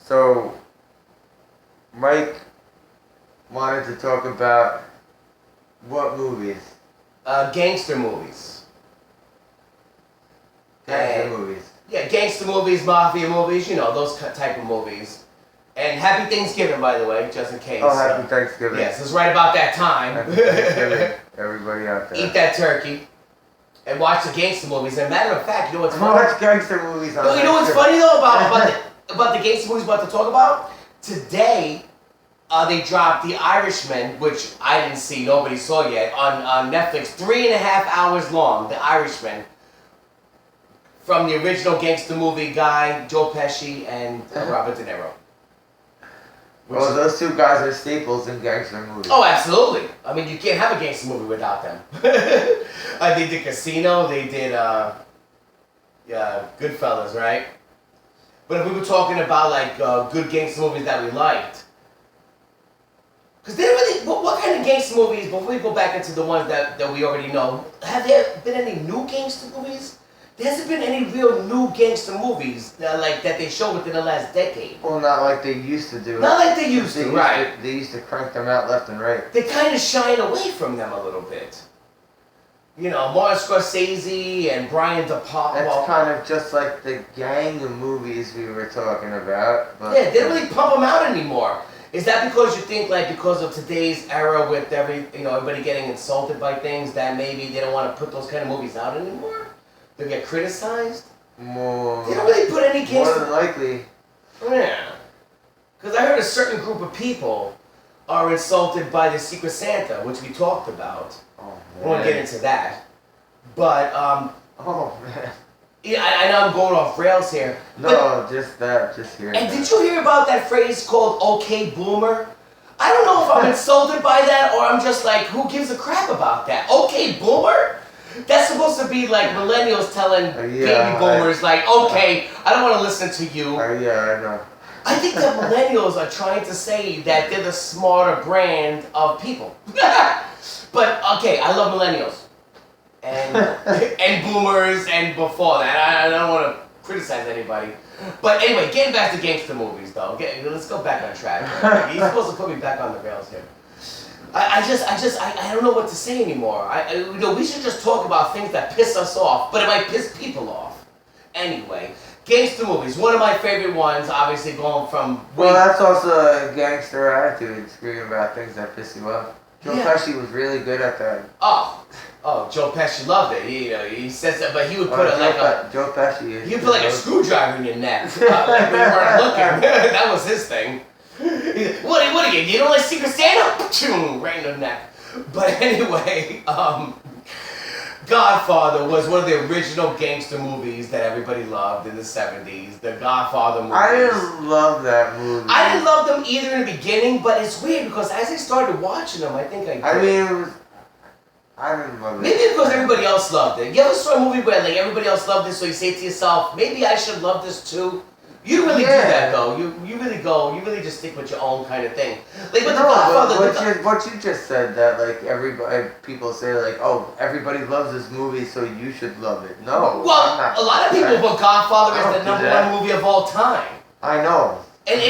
So, Mike wanted to talk about what movies? Gangster movies. Gangster movies. Yeah, gangster movies, mafia movies, you know, those type of movies. And happy Thanksgiving, by the way, just in case. Oh, happy Thanksgiving. Yes, it's right about that time. Happy Thanksgiving, everybody out there. Eat that turkey and watch the gangster movies. And matter of fact, you know what's funny? Watch gangster movies on You know what's funny though about the gangster movies we're about to talk about? Today, they dropped The Irishman, which I didn't see, nobody saw yet, on Netflix. 3.5 hours long, The Irishman. From the original gangster movie guy, Joe Pesci and Robert De Niro. Well, those two guys are staples in gangster movies. Oh, absolutely. I mean, you can't have a gangster movie without them. They did Casino, they did Goodfellas, right? But if we were talking about like good gangster movies that we liked, because they really, what kind of gangster movies, before we go back into the ones that we already know, have there been any new gangster movies? There hasn't been any real new gangster movies that they showed within the last decade. Well, not like they used to do. Not like they used to, right? They used to crank them out left and right. They kind of shine away from them a little bit. You know, Martin Scorsese and Brian De Palma. That's kind of just like the gang of movies we were talking about. But yeah, they don't really pump them out anymore. Is that because you think, like, because of today's era with everybody getting insulted by things, that maybe they don't want to put those kind of movies out anymore? They get criticized? More. They don't really put any gangster. More than likely. Yeah. Because I heard a certain group of people are insulted by the Secret Santa, which we talked about. Oh, I won't get into that. But, oh, man. yeah, I know I'm going off rails here. No, just hearing And that. did you hear about that phrase called "okay boomer"? I don't know if I'm insulted by that or I'm just like, who gives a crap about that? Okay boomer? That's supposed to be like millennials telling baby boomers, like, okay, I don't want to listen to you. Yeah, I know. I think that millennials are trying to say that they're the smarter brand of people. But, okay, I love millennials. And boomers and before that. I don't want to criticize anybody. But anyway, getting back to gangster movies, though. Let's go back on track. He's supposed to put me back on the rails here. I don't know what to say anymore. We should just talk about things that piss us off, but it might piss people off. Anyway, gangster movies. One of my favorite ones, obviously going from... Well, that's also a gangster attitude, screaming about things that piss you off. Joe Pesci was really good at that. Oh, Joe Pesci loved it. He says that, but he would put Joe Pesci. He would put like a screwdriver in your neck, like when you weren't looking. That was his thing. What are you don't like Secret Santa? Right in the neck. But anyway, Godfather was one of the original gangster movies that everybody loved in the 70s. The Godfather movies. I didn't love that movie. I didn't love them either in the beginning, but it's weird because as I started watching them, I think I did. I didn't love it. Maybe because everybody else loved it. You ever saw a movie where like everybody else loved it, so you say to yourself, maybe I should love this too? You don't really do that though. You really just stick with your own kind of thing. Like with the Godfather. What you just said, that like people say like, oh, everybody loves this movie, so you should love it. No. Well, a lot of people put Godfather as the number one movie of all time. I know. And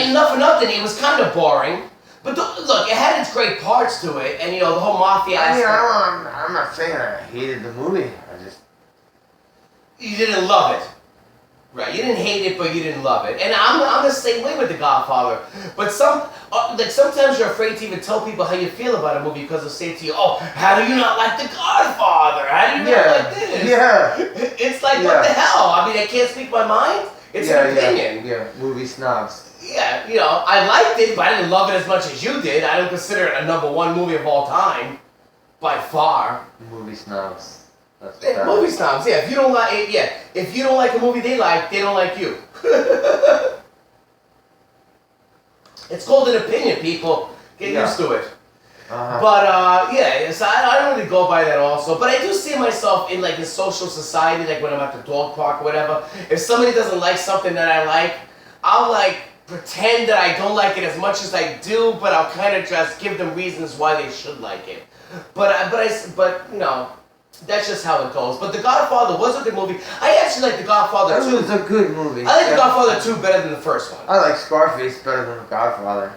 enough for nothing, it was kind of boring. But look, it had its great parts to it, and the whole mafia aspect. I'm not saying I hated the movie. You didn't love it. Right, you didn't hate it, but you didn't love it. And I'm the same way with The Godfather. But sometimes you're afraid to even tell people how you feel about a movie because they'll say to you, oh, how do you not like The Godfather? How do you not like this? Yeah. It's like, what the hell? I mean, I can't speak my mind. It's an opinion. Yeah, movie snobs. Yeah, I liked it, but I didn't love it as much as you did. I don't consider it a number one movie of all time. By far. Movie snobs. Movie snobs, yeah. If you don't like it, if you don't like a movie they don't like you. It's called an opinion, people. Get used to it. But so I don't really go by that also. But I do see myself in like in social society, like when I'm at the dog park or whatever. If somebody doesn't like something that I like, I'll like pretend that I don't like it as much as I do, but I'll kind of just give them reasons why they should like it. But That's just how it goes. But The Godfather was a good movie. I actually like The Godfather That 2. was a good movie. I like The Godfather 2 better than the first one. I like Scarface better than The Godfather.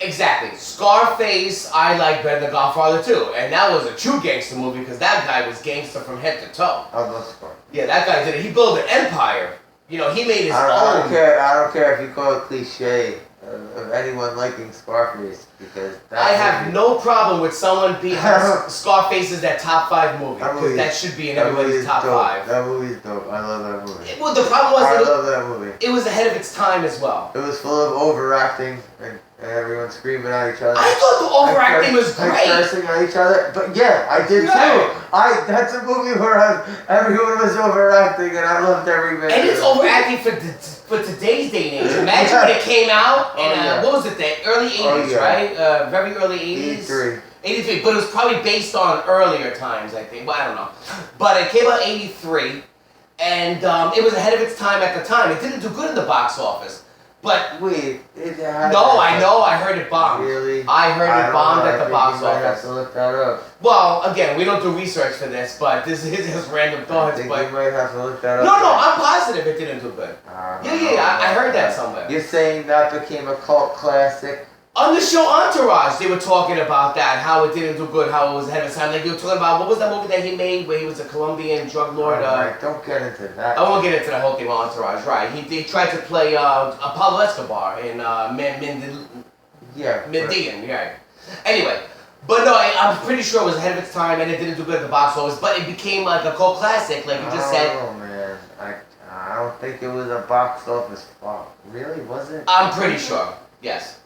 Exactly. Scarface, I like better than Godfather 2. And that was a true gangster movie because that guy was gangster from head to toe. I love Scarface. Yeah, that guy did it. He built an empire. You know, he made his I own. don't care if you call it cliche of anyone liking Scarface because I have no problem with someone being Scarface is that top 5 movie because that should be in everybody's top 5. That movie is dope. I love that movie. Well, the problem was I love that movie. It was ahead of its time as well. It was full of overacting and everyone screaming at each other. I thought the overacting was great. And cursing at each other. But yeah, I did too. That's a movie where everyone was overacting and I loved every minute. And it's overacting for today's day and age. Imagine when it came out in, what was it, the early 80s, right? Very early 80s. 83, but it was probably based on earlier times, I think. Well, I don't know. But it came out in 83, and it was ahead of its time at the time. It didn't do good in the box office. But wait, I know. I heard it bombed. Really? I heard it bombed at the box I have office. to look that up. Well, again, we don't do research for this, but this is just random thoughts. I think but you might have to look that up. no, I'm positive it didn't do good. I heard that somewhere. You're saying that became a cult classic? On the show Entourage, they were talking about that, how it didn't do good, how it was ahead of its time. Like, they were talking about, what was that movie that he made where he was a Colombian drug lord? Right, don't get into that. I won't get into the whole thing with Entourage, right. He tried to play Pablo Escobar in Medellin, right. Anyway, but no, I'm pretty sure it was ahead of its time and it didn't do good at the box office, but it became like a cult classic, like you just said. Oh, man. I don't think it was a box office flop. Really? Was it? I'm pretty sure, yes.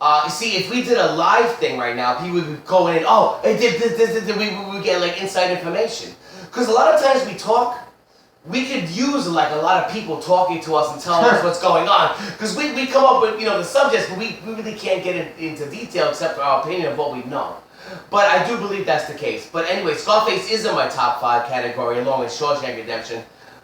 You see, if we did a live thing right now, people would be going in, oh, it did this, we would get like inside information. Because a lot of times we talk, we could use like a lot of people talking to us and telling us what's going on. Because we come up with, the subjects, but we really can't get into detail except for our opinion of what we know. But I do believe that's the case. But anyway, Scarface is in my top 5 category along with Shawshank Redemption.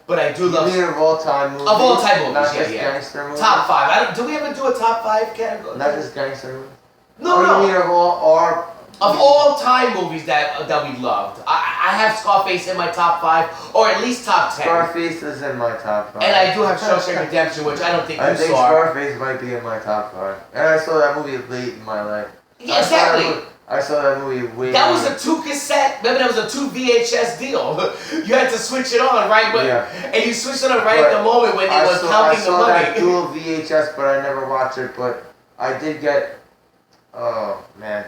But I do love... You mean of all time movies? Of all time movies, not yeah, just yeah. Gangster movies? Top 5. Do we ever do a top 5 category? Not just gangster movies? No. You mean of all time movies that we loved. I have Scarface in my top 5, or at least top 10. Scarface is in my top 5. And I do have Shawshank Redemption, which I don't think you saw. I think Scarface might be in my top 5. And I saw that movie late in my life. Yeah, exactly. I saw that movie way. That was a 2 cassette. Remember, that was a 2 VHS deal. You had to switch it on right when, and you switched it on right at the moment when they was counting the money. I saw that dual VHS, but I never watched it. But I did get. Oh man,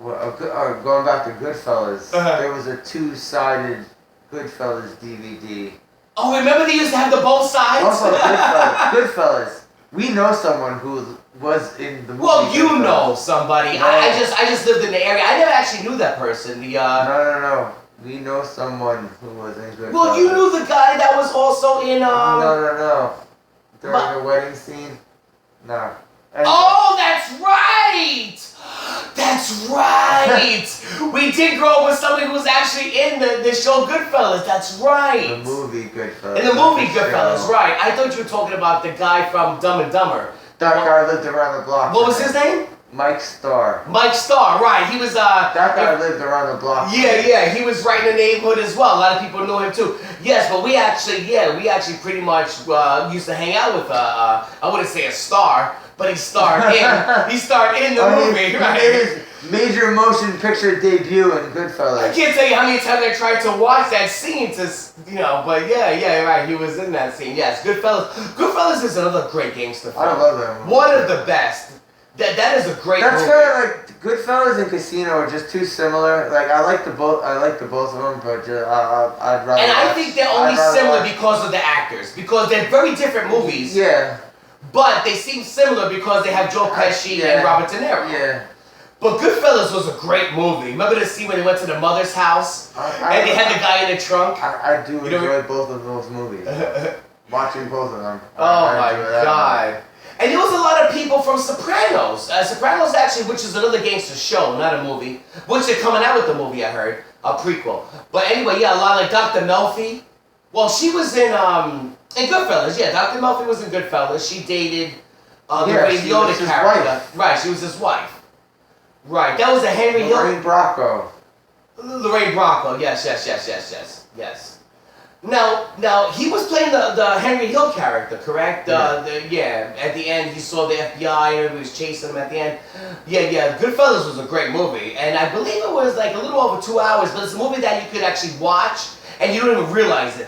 going back to Goodfellas, there was a 2-sided Goodfellas DVD. Oh, remember they used to have the both sides. Also, Goodfellas. We know someone who was in the movie. Well, you know somebody. No. I just lived in the area. I never actually knew that person. No. We know someone who was in Goodfellas. Well, you knew the guy that was also in No. During the wedding scene? No. Anyway. Oh, that's right! That's right! We did grow up with somebody who was actually in the show Goodfellas. That's right. The movie Goodfellas. In the movie Goodfellas, right. I thought you were talking about the guy from Dumb and Dumber. That guy lived around the block. What was his name? Mike Starr. Mike Starr, right. He was, That guy lived around the block. Yeah. He was right in the neighborhood as well. A lot of people knew him too. Yes, but we actually pretty much used to hang out with, I wouldn't say a star, but he starred in the movie, right? His major motion picture debut in Goodfellas. I can't tell you how many times I tried to watch that scene but yeah, right. He was in that scene. Yes, Goodfellas. Goodfellas is another great gangster film. I love that movie. One of the best. That is a great movie. That's kind of like Goodfellas and Casino are just too similar. Like I like the both of them, but I'd rather. And I think they're only similar because of the actors, because they're very different movies. Yeah. But they seem similar because they have Joe Pesci and Robert De Niro. Yeah. But Goodfellas was a great movie. Remember the scene when they went to the mother's house and they had the guy in the trunk? I do enjoy both of those movies. Watching both of them. Oh my God. And there was a lot of people from Sopranos. Sopranos actually, which is another gangster show, not a movie. Which they're coming out with the movie, I heard. A prequel. But anyway, yeah, a lot like Dr. Melfi. Well, she was in Goodfellas. Yeah, Dr. Melfi was in Goodfellas. She dated the Ray Liotta character. Right, she was his wife. Right, that was a Henry Hill. Lorraine Bracco. Lorraine Bracco, yes. Now he was playing the Henry Hill character, correct? At the end he saw the FBI and everybody was chasing him at the end. Yeah, Goodfellas was a great movie, and I believe it was like a little over 2 hours, but it's a movie that you could actually watch and you don't even realize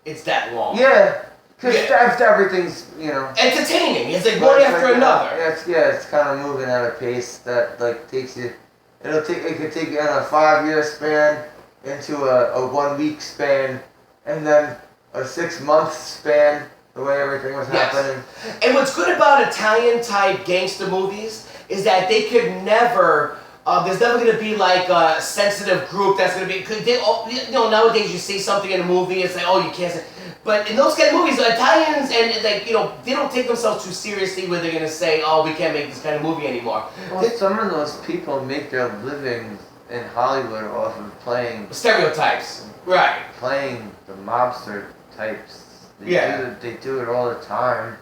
it's that long. Yeah, because everything's, you know, entertaining. It's like one after another. It's kind of moving at a pace that like takes you. It could take you in a 5-year span into a 1 week span. And then a 6-month span, the way everything was happening. And what's good about Italian-type gangster movies is that they could never, there's never going to be like a sensitive group that's going to be, cause they, you know, nowadays you see something in a movie, it's like, oh, you can't say. But in those kind of movies, Italians, and like, you know, they don't take themselves too seriously where they're going to say, oh, we can't make this kind of movie anymore. Well, some of those people make their living in Hollywood off of playing stereotypes. Right. Playing the mobster types. They do it all the time.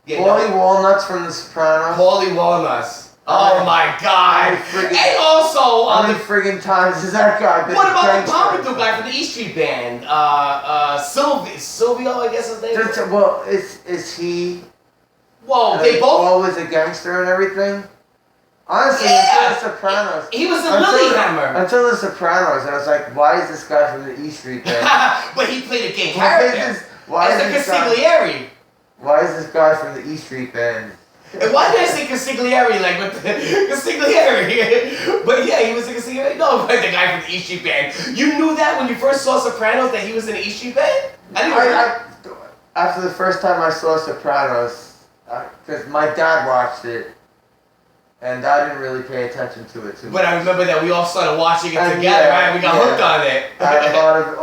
Paulie Walnuts from The Sopranos. Paulie Walnuts. Oh my God. And also... how many friggin' times has that guy been? What about the Pompadour guy from the E Street Band? Silvio, I guess his name is? Well, is he... Well, they both... always a gangster and everything? Honestly, until The Sopranos. He was a Lilyhammer. Until The Sopranos, I was like, why is this guy from the E Street Band? But he played a gay character. Why is the Consigliere? Why is this guy from the E Street Band? And why did I say Consigliere like with the Consigliere? But yeah, he was a Consigliere. No, but the guy from the E Street Band. You knew that when you first saw Sopranos that he was in the E Street Band? After the first time I saw Sopranos, because my dad watched it, and I didn't really pay attention to it too much. But I remember that we all started watching it together, right? We got hooked on it. I had a lot of,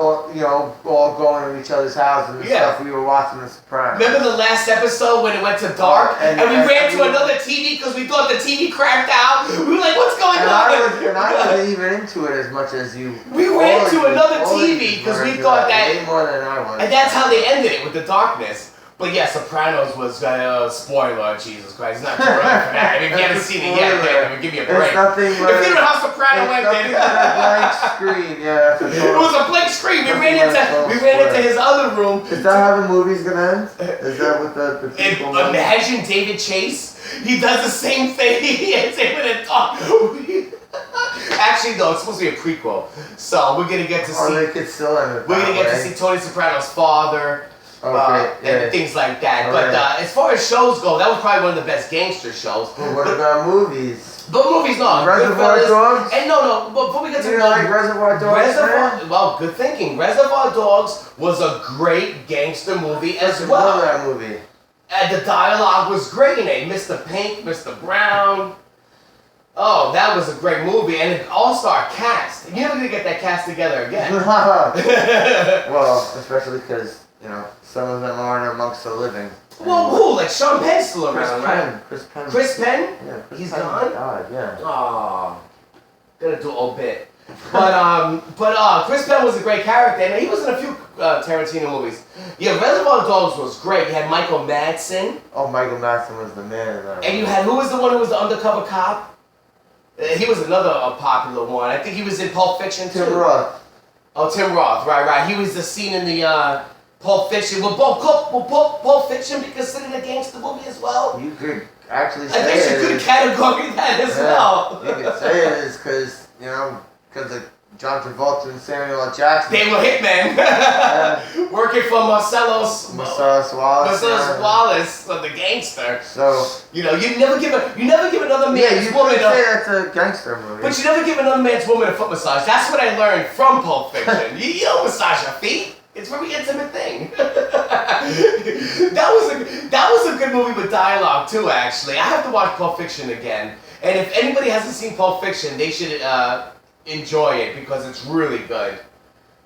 all going to each other's houses and stuff. We were watching The Sopranos. Remember the last episode when it went to dark? And we ran to another TV because we thought the TV cracked out? We were like, what's going on? I wasn't even into it as much as you. We ran to another TV because we thought that... way more than I was. And that's how they ended it, with the darkness. But yeah, Sopranos was spoiler. Jesus Christ, it's not too early for that. I mean, if you haven't seen it yet, then give me a break. It's nothing like, if you know how Soprano went, then a blank screen. Yeah, it was a blank screen. We ran into his other room. Is that how the movie's gonna end? Is that what the people? Imagine David Chase. He does the same thing. It's able to talk. Actually, no, it's supposed to be a prequel. So we're gonna get to see. They could still end it. We're gonna get to see Tony Soprano's father. And things like that. But as far as shows go, that was probably one of the best gangster shows. Well, what about movies? But movies, no. Reservoir Dogs? And no, before we get to... You don't like Reservoir Dogs, well, good thinking. Reservoir Dogs was a great gangster movie as well. I love that movie. And the dialogue was great in it. Mr. Pink, Mr. Brown. Oh, that was a great movie. And an all-star cast. You're never going to get that cast together again. Well, especially because... some of them aren't amongst the living. Well, who? Like Sean Penn's still around, right? Chris Penn. Chris Penn? Yeah, He's gone? God, yeah. Aw. Gonna do a bit. But Chris Penn was a great character, and he was in a few Tarantino movies. Yeah, Reservoir Dogs was great. You had Michael Madsen. Oh, Michael Madsen was the man in that. And you had, who was the one who was the undercover cop? He was another popular one. I think he was in Pulp Fiction, too. Tim Roth. Oh, Tim Roth, right. He was the scene in the... Pulp Fiction. Will Pulp Fiction be considered a gangster movie as well? You could actually say I guess you could categorize that as well. You could say it is because, because of John Travolta and Samuel L. Jackson. They were hitmen. Working for Marcellus Wallace. Marcellus Wallace, the gangster. So you never give another man's woman say that's a gangster movie. But you never give another man's woman a foot massage. That's what I learned from Pulp Fiction. You don't massage your feet. It's a very intimate thing. that was a good movie with dialogue too. Actually, I have to watch Pulp Fiction again. And if anybody hasn't seen Pulp Fiction, they should enjoy it because it's really good.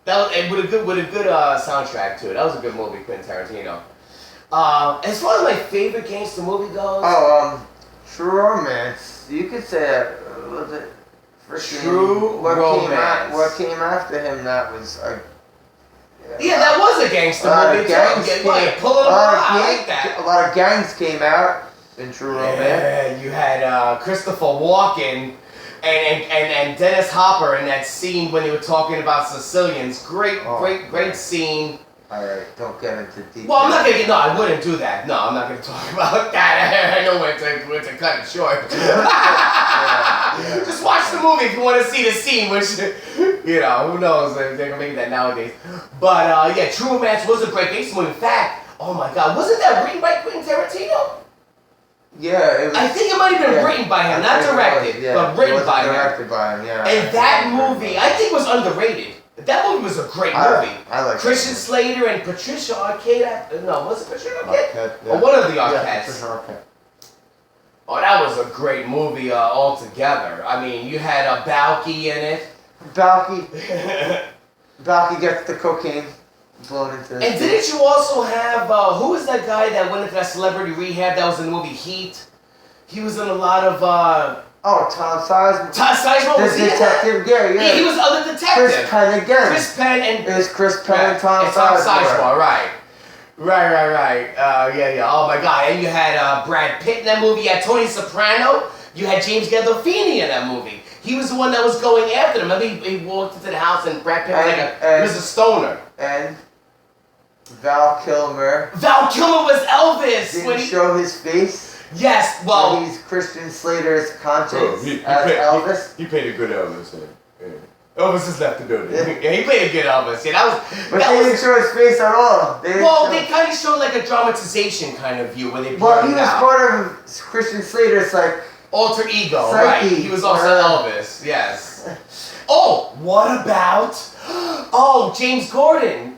And with a good soundtrack to it. That was a good movie, Quentin Tarantino. As far as my favorite gangster movie goes, True Romance. You could say that. Was it True Romance? What came after him? That was a. Yeah, that was a gangster movie too. I like that. A lot of gangs came out in True Romance. Yeah, you had Christopher Walken And Dennis Hopper in that scene when they were talking about Sicilians. Great scene. Alright, don't get into detail. Well, I'm not gonna get. No, I wouldn't do that. No, I'm not gonna talk about that. I know when to cut it short. Just watch the movie if you want to see the scene, which, who knows if they're gonna make that nowadays. But yeah, True Romance was a great gangster movie. In fact, oh my God, wasn't that written by Quentin Tarantino? Yeah, it was, I think it might have been written by him, not directed, but written by him. Directed by him, yeah. And that movie, I think, was underrated. That movie was a great movie. I like Christian Slater and Patricia Arquette. No, was it Patricia Arquette? Yeah. Or one of the Arquettes. Yeah, Patricia Arquette. Oh, that was a great movie altogether. I mean, you had Balky in it. Balky gets the cocaine blown into his And didn't you also have, who was that guy that went into that celebrity rehab that was in the movie Heat? He was in a lot of, Tom Sizemore. Tom Sizemore was the detective, yeah. He was other detective. Chris Penn again. Chris Penn and... It was Chris Penn and Tom Sizemore. Sizemore. Right. Yeah. Oh my God. And you had Brad Pitt in that movie. You had Tony Soprano. You had James Gandolfini in that movie. He was the one that was going after them. Remember, he walked into the house and Brad Pitt he was a stoner. And Val Kilmer. Val Kilmer was Elvis. Didn't he show his face? Yes, well... He's Christian Slater's conscience as Elvis. He played a good Elvis. Yeah. Elvis has left the building. Yeah, he played a good Elvis. Yeah, But they didn't show his face at all. They kind of showed like a dramatization kind of view when they brought him out. Well, he was part of Christian Slater's alter ego, psyche. right? He was also Elvis. Yes. Oh, what about? Oh, James Gordon,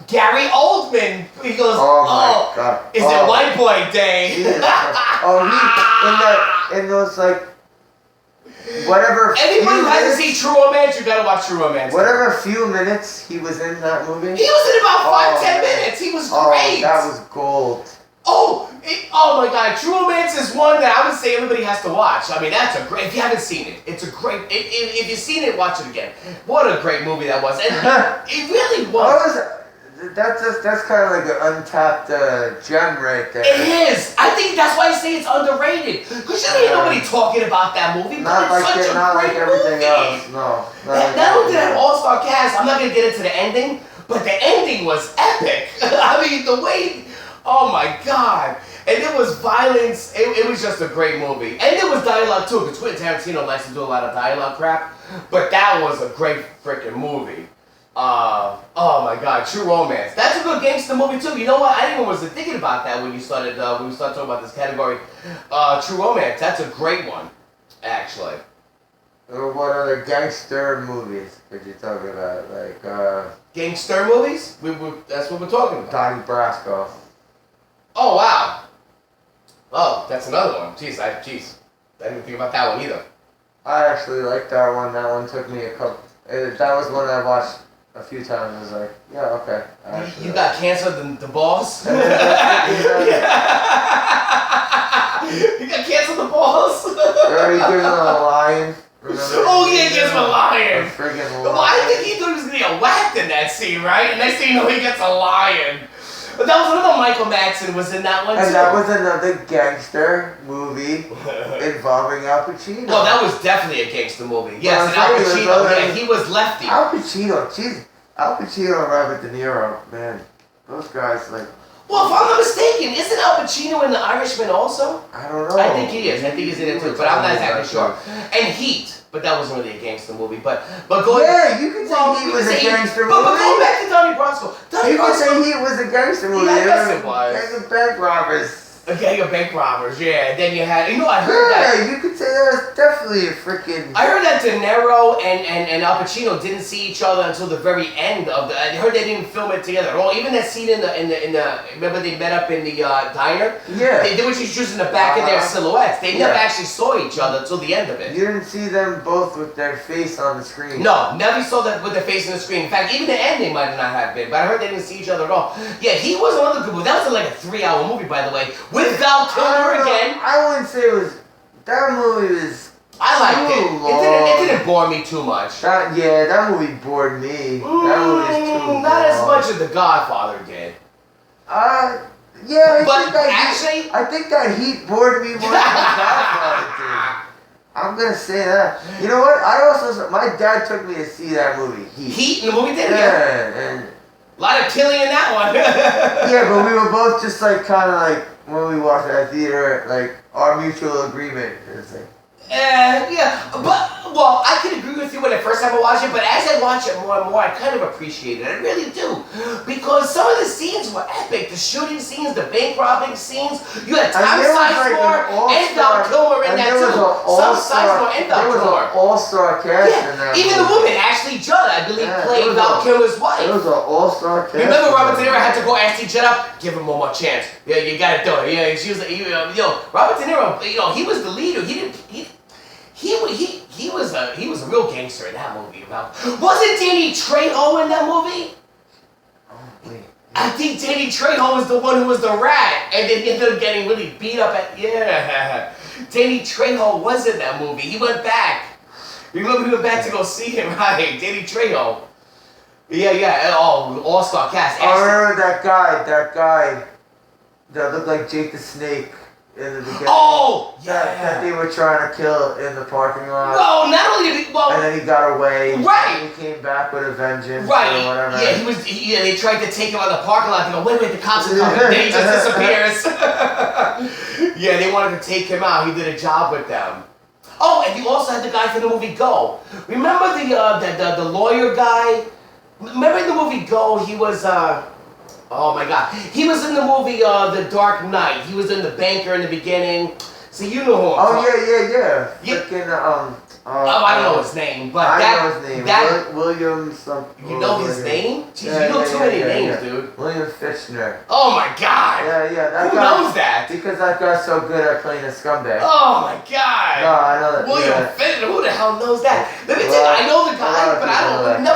Gary Oldman. He goes, oh my God. Is it White Boy Day? In those whatever. Anybody who hasn't seen True Romance, you gotta watch True Romance. Whatever few minutes he was in that movie. He was in about 5-10 minutes. He was great. That was gold. Oh my God, True Romance is one that I would say everybody has to watch. I mean, that's a great, if you haven't seen it, it's a great, if you've seen it, watch it again. What a great movie that was. And it really was. That's kind of like an untapped gem right there. It is. I think that's why I say it's underrated. Because you ain't nobody talking about that movie, but it's such a great everything movie. Else. No. Not only did that all-star cast, I'm not going to get into the ending, but the ending was epic. I mean, the way, oh my God. And there was violence. It was just a great movie. And there was dialogue too, because Quentin Tarantino likes to do a lot of dialogue crap. But that was a great freaking movie. Oh my God, True Romance. That's a good gangster movie too. You know what? I didn't even was thinking about that when you started when we started talking about this category. True Romance. That's a great one, actually. What other gangster movies could you talk about? Gangster movies? That's what we're talking about. Donnie Brasco. Oh wow. Oh, that's another one. Jeez, I didn't think about that one either. I actually liked that one. That one took me a couple. That was one I watched a few times. I was like, yeah, okay. You got cancer, the balls? You got cancer, the balls? Or he gives him a lion. Remember? Oh yeah, he gives him a lion. A friggin' lion. Well, I think he thought he was gonna get whacked in that scene, right? And next thing you know, he gets a lion. But that was another Michael Madsen was in that one too. And that was another gangster movie involving Al Pacino. Well, that was definitely a gangster movie. Yes, and Al Pacino, he was lefty. Al Pacino, jeez. Al Pacino and Robert De Niro, man. Those guys, Well, if I'm not mistaken, isn't Al Pacino in The Irishman also? I don't know. I think he is. I think he's in it too, but I'm not exactly sure. And Heat. But that wasn't really a gangster movie. But going... Yeah, you could say Heat was a gangster movie. But going back to Donnie Brasco. You could say Heat was a gangster movie. Yeah, I guess it was. Gang of bank robbers. A gang of bank robbers, yeah. And then you had... I heard that... Yeah, you could say that was definitely a freaking... I heard that De Niro and Al Pacino didn't see each other until the very end of the... I heard they didn't film it together at all. Even that scene in the remember they met up in the diner? Yeah. They were just using the back of their silhouettes. They never actually saw each other until the end of it. You didn't see them both with their face on the screen. No, never saw them with their face on the screen. In fact, even the ending might not have been. But I heard they didn't see each other at all. Yeah, he was another good movie. That was like a 3-hour movie, by the way, with Val Kilmer again. I wouldn't say it was... That movie was... I liked it. It didn't bore me too much. That movie bored me. That movie is too long. Not as much as The Godfather did. Yeah, I think that Heat bored me more than The Godfather did. I'm gonna say that. You know what? My dad took me to see that movie. Heat in the movie theater? Yeah, and a lot of killing in that one. yeah, but we were both just like kind of like when we watched that theater, like our mutual agreement. It's like. Yeah, well, I can agree with you when the first time I watched it, but as I watch it more and more, I kind of appreciate it. I really do. Because some of the scenes were epic. The shooting scenes, the bank robbing scenes. You had Tom Sizemore and Val Kilmer in that too. Tom Sizemore and Val Kilmer. There was an all-star cast in that even the woman, Ashley Judd, I believe, played Val Kilmer's wife. It was an all-star cast. Remember Robert De Niro had to go Ashley Judd up? Give him one more chance. Yeah, you gotta do it. Yeah, she was like, Robert De Niro, he was the leader. He was a real gangster in that movie. Wasn't Danny Trejo in that movie? Oh, wait. I think Danny Trejo was the one who was the rat, and then he ended up getting really beat up Danny Trejo was in that movie. He went back. Remember, he went back to go see him, right? Danny Trejo. Yeah. Oh, all-star cast. I remember that guy that looked like Jake the Snake. In the beginning. Oh! Yeah. That they were trying to kill in the parking lot. No, not only did he... Well, and then he got away. Right. And he came back with a vengeance. Right. Or whatever. Yeah, they tried to take him out of the parking lot. They go, wait, the cops are coming. Then he just disappears. Yeah, they wanted to take him out. He did a job with them. Oh, and you also had the guy from the movie Go. Remember the lawyer guy? Remember in the movie Go, he was... Oh my God. He was in the movie The Dark Knight. He was in The Banker in the beginning. So you know who I'm talking. Yeah. Freaking, I don't know his name, but I know his name. William something. You know his name? Jeez, you know too many names, dude. William Fichtner. Oh my God. Yeah. Who knows that? Because that guy's so good at playing a scumbag. Oh my God. No, I know that. William Fichtner. Who the hell knows that? Let me tell you, I know the guy, but I don't know.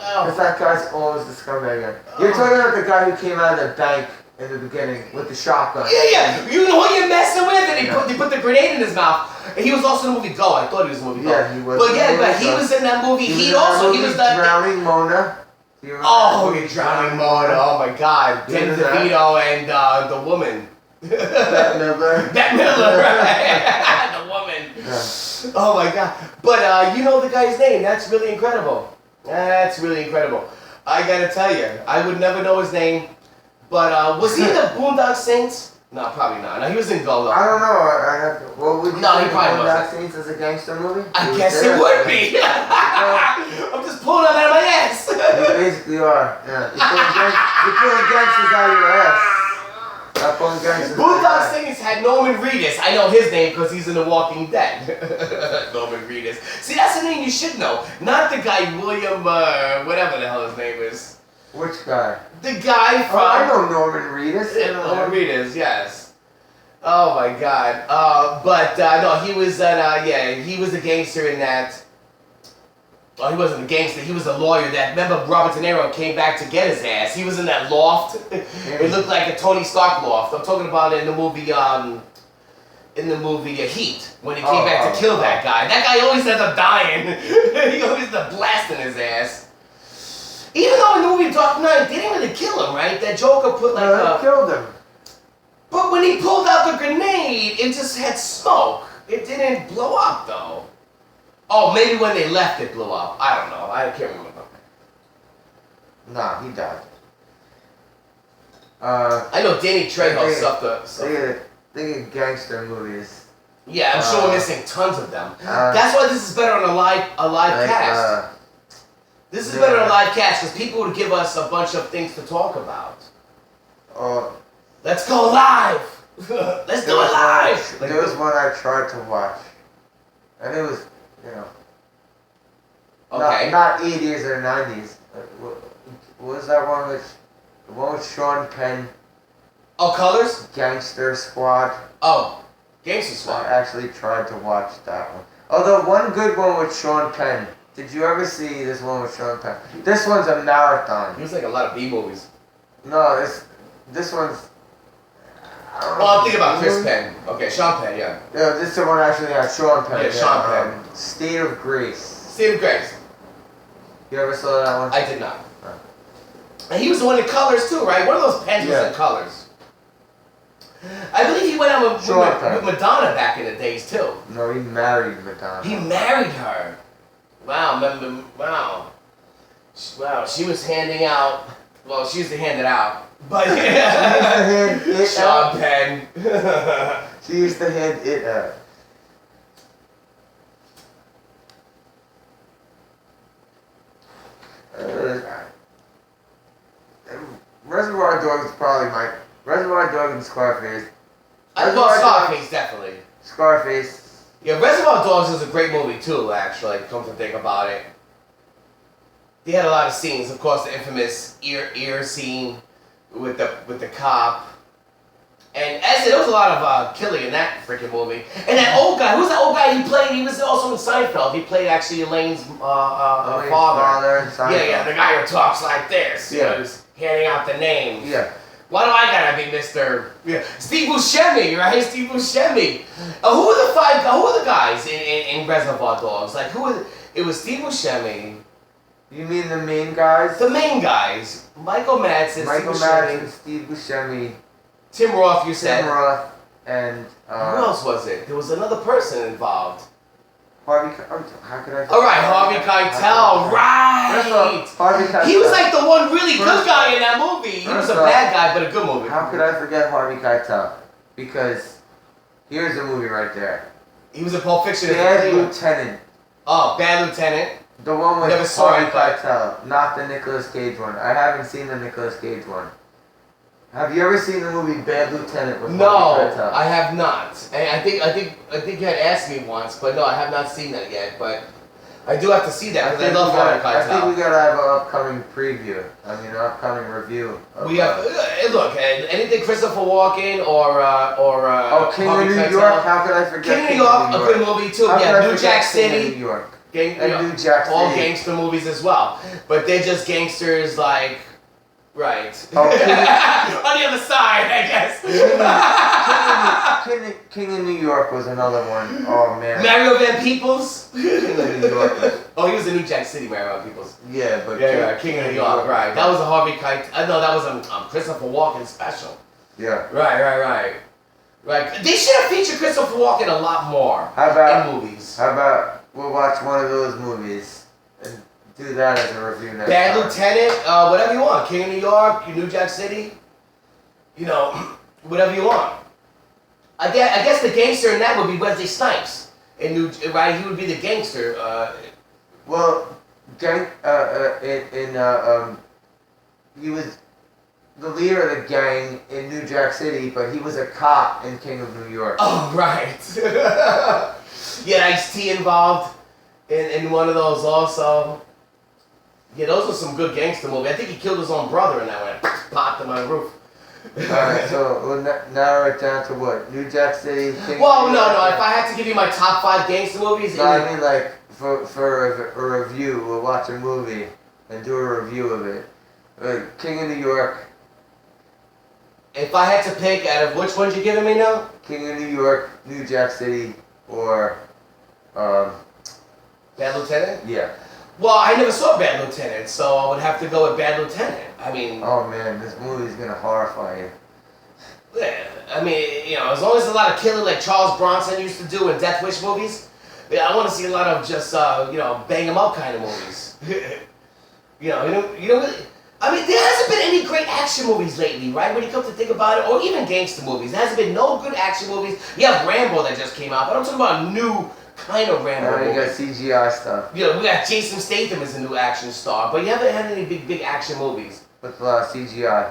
Because that guy's always the scumbag. You're talking about the guy who came out of the bank in the beginning with the shotgun. Yeah. You know who you're messing with? And they put the grenade in his mouth. And he was also in the movie Go. I thought he was in the movie Go. Yeah, he was. But he was in that movie. He was the Drowning Mona. Drowning Mona. Oh my God. Danny DeVito and the woman. Bette Midler. Bette Midler, right? The woman. Yeah. Oh my God. But you know the guy's name. That's really incredible. That's really incredible. I gotta tell you, I would never know his name. But was he in the Boondock Saints? No, probably not. No, he was in Go though. I don't know. I have to. Well, would you no, say he probably Boondock Saints as a gangster movie? I guess it would be. I'm just pulling them out of my ass. You basically are. Yeah. You're pulling gangsters out of your ass. Boondock Saints had Norman Reedus. I know his name because he's in The Walking Dead. Norman Reedus. See, that's the name you should know. Not the guy William, whatever the hell his name is. Which guy? The guy from... I know Norman Reedus. Norman Reedus, yes. Oh my God. No, he was he was a gangster in that. Well, he wasn't a gangster. He was a lawyer that, remember, Robert De Niro came back to get his ass. He was in that loft. It looked like a Tony Stark loft. I'm talking about in the movie Heat, when he came back to kill that guy. That guy always ends up dying. He always ends up blasting his ass. Even though in the movie Dark Knight, they didn't really kill him, right? That Joker put like they killed him. But when he pulled out the grenade, it just had smoke. It didn't blow up, though. Oh, maybe when they left it blew up. I don't know. I can't remember. Nah, he died. I know Danny Trejo suffered. Think of gangster movies. Yeah, I'm sure we're missing tons of them. That's why this is better on a live cast. This is better on a live cast because people would give us a bunch of things to talk about. Let's go live. Let's do it live. There was one I tried to watch, and it was. Okay. Not 80s or 90s. What was that one with Sean Penn? Oh, Colors? Gangster Squad. Oh, Gangster Squad. I actually tried to watch that one. Although one good one with Sean Penn. Did you ever see this one with Sean Penn? This one's a marathon. He was like a lot of B-movies. No, this one's... I'm thinking about Chris Penn. Okay, Sean Penn, yeah. Yeah, this one actually has Sean Penn. Yeah, Sean Penn. State of Grace. State of Grace. You ever saw that one? I did not. And he was the one in Colors too, right? One of those Penns was in Colors. I believe he went out with Short-term. Madonna back in the days too. No, he married Madonna. He married her. Wow, wow. Wow, she was handing out. Well, she used to hand it out, but She used to hand it Sean out. Penn. She used to hand it out. Reservoir Dogs is probably my Reservoir Dogs and Scarface. I thought Scarface definitely. Scarface. Yeah, Reservoir Dogs is a great movie too. Actually, come to think about it, they had a lot of scenes. Of course, the infamous ear scene with the cop. And as there was a lot of killing in that freaking movie. And that old guy, who's that old guy he played? He was also in Seinfeld. He played actually Elaine's father. In Seinfeld. Yeah, the guy who talks like this. Yeah. Who's handing out the names. Yeah. Why do I gotta be Mr. Yeah. Steve Buscemi, right? Steve Buscemi. Who are the guys in Reservoir Dogs? Like it was Steve Buscemi. You mean the main guys? The main guys. Michael Madsen, Michael Steve Buscemi, Madsen, Steve Buscemi, Tim Roth, you said. Tim Roth, and Who else was it? There was another person involved. Harvey. How could I? All right, Harvey Keitel. Right. Harvey Keitel. He was like the one really good guy in that movie. He was a bad guy, but a good movie. How could I forget Harvey Keitel? Because here's the movie right there. He was in Pulp Fiction. Bad Lieutenant. Oh, Bad Lieutenant. The one with Never saw Harvey it, but- Keitel, not the Nicolas Cage one. I haven't seen the Nicolas Cage one. Have you ever seen the movie Bad Lieutenant with No, Harvey Keitel? I have not. And I think you had asked me once, but no, I have not seen that yet. But I do have to see that because I love Harvey I think we Keitel. gotta have an upcoming preview. An upcoming review. We have look anything Christopher Walken or King Harvey of New Keitel. York. How could I forget King of New York, a good movie too. How could Yeah, I New forget Jack King of City. New York. New New Jack City. all gangster movies as well, but they're just gangsters like, right? Oh, On the other side, I guess. King of New York was another one. Oh man. Mario Van Peebles. King of New York. Oh, he was in New Jack City, Mario Van Peebles. Yeah, but King of New York, right? That was a Harvey Keitel. No, that was a Christopher Walken special. Yeah. Right. They should have featured Christopher Walken a lot more How about in movies. How about we'll watch one of those movies and do that as a review next Bad time. Lieutenant, whatever you want. King of New York, New Jack City. You know, whatever you want. I guess the gangster in that would be Wesley Snipes. Right? He would be the gangster. Well, he was the leader of the gang in New Jack City, but he was a cop in King of New York. Oh, right. He had Ice-T involved in one of those also. Yeah, those were some good gangster movies. I think he killed his own brother in that one. Popped him on the roof. Alright, so we'll narrow it down to what? New Jack City, King Well, of New no. York? If I had to give you my top 5 gangster movies, No, I mean like for a review, we'll watch a movie and do a review of it. King of New York. if I had to pick out of which ones you giving me now? King of New York, New Jack City, or Bad Lieutenant? yeah. Well, I never saw Bad Lieutenant, so I would have to go with Bad Lieutenant. I mean, Oh man, this movie's gonna horrify you. yeah, I mean, as long as there's a lot of killing like Charles Bronson used to do in Death Wish movies, yeah, I want to see a lot of just, bang 'em up kind of movies. you don't really. I mean, there hasn't been any great action movies lately, right? When you come to think about it, or even gangster movies, there hasn't been no good action movies. You have Rambo that just came out, but I'm talking about new kind of Rambo Now you got movies. CGI stuff We got Jason Statham as a new action star, but you haven't had any big action movies. with CGI.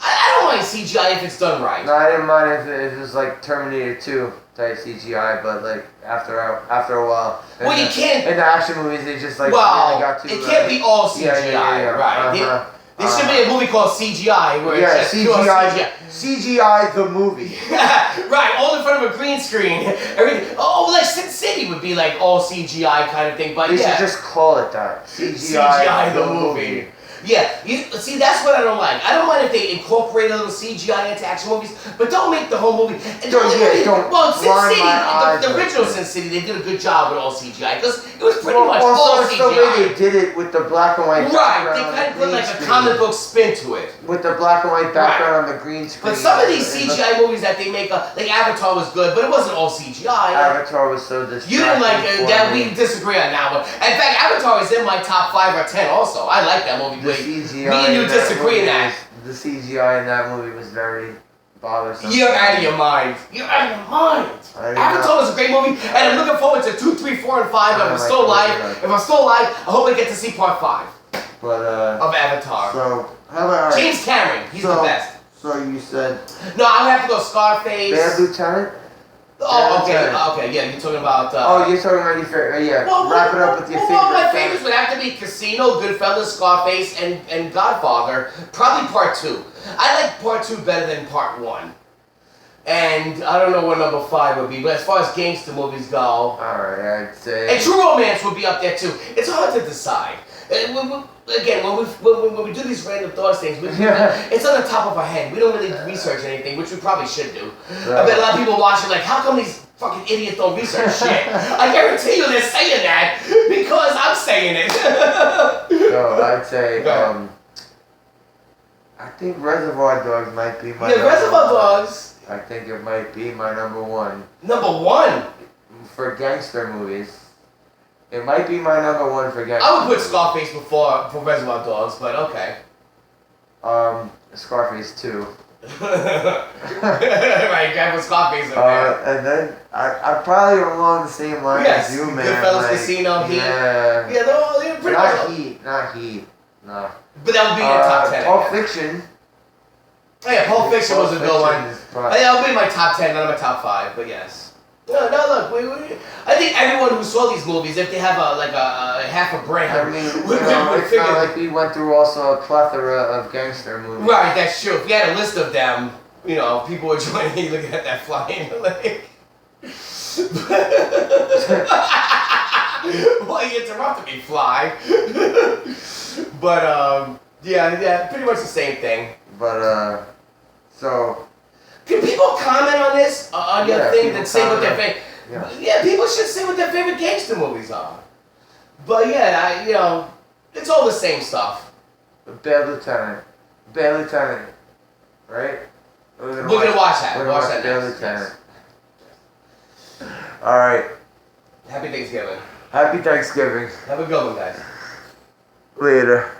I don't mind CGI if it's done right. No, I didn't mind if it was like Terminator 2 type CGI, but like after a while. Well, you can't. In the action movies, they just like Well, really got too. it can't be all CGI, yeah. right? Uh-huh. There should be a movie called CGI where Yeah, it's just pure CGI. CGI the movie. Right, all in front of a green screen. Everything. Oh, like Sin City would be like all CGI kind of thing, but They yeah. should just call it that. CGI the movie. Yeah, see, that's what I don't like. I don't mind if they incorporate a little CGI into action movies, but don't make the whole movie. Well, Sin City, the original Sin City, they did a good job with all CGI because it was pretty much all CGI. The way they did it with the black and white background. Right, they kind of put like a comic book spin to it. With the black and white background on the green screen. But some of these CGI movies that they make, like Avatar was good, but it wasn't all CGI. Avatar was so distracting. You didn't like that. We disagree on that one. In fact, Avatar is in my top 5 or 10 also. I like that movie. The CGI me and you disagree in that. The CGI in that movie was very bothersome. You're out of your mind. You're out of your mind. Avatar was a great movie, and I'm looking forward to 2, 3, 4, and 5. If I'm still alive, I hope I get to see part 5 of Avatar. So, how about James Cameron? He's the best. So you said no, I would have to go Scarface. Bad Lieutenant. Oh, okay, yeah, you're talking about... you're talking about your favorite, yeah. Well, wrap it up with your favorite. Well, my favorites would have to be Casino, Goodfellas, Scarface, and Godfather. Probably part 2. I like part 2 better than part 1. And I don't know what number 5 would be, but as far as gangster movies go... Alright, I'd say... And True Romance would be up there too. It's hard to decide. Again, when we do these random thoughts things, it's on the top of our head. We don't really research anything, which we probably should do. I bet a lot of people watching like, how come these fucking idiots don't research shit? I guarantee you they're saying that because I'm saying it. So I'd say, I think Reservoir Dogs might be my number Reservoir Dogs. I think it might be my number 1. Number 1? For gangster movies. It might be my number 1 for gangster I would put Scarface for Reservoir Dogs, but okay. Scarface 2. Right, guy with Scarface in there. And then I probably along the same line as you, man. Goodfellas, Casino, Heat. Yeah. Yeah, they're pretty much. Not Heat. No. But that would be in your top 10. Pulp Fiction. Oh, yeah, Pulp Fiction was a good one. That would be my top 10, not my top 5, but yes. No, look, I think everyone who saw these movies, if they have a half a brain, I mean, it's not like we went through also a plethora of gangster movies. Right, that's true. If you had a list of them, people would join you looking at that fly in the lake. Well, you interrupted me, Fly. But, yeah, pretty much the same thing. But, so... Can people comment on this, on your thing, and say what their favorite... Yeah, people should say what their favorite gangster movies are. But yeah, it's all the same stuff. Bad Lieutenant. Right? We're gonna watch that. We're gonna watch that Bad next. Lieutenant. Alright. Happy Thanksgiving. Happy Thanksgiving. Have a good one, guys. Later.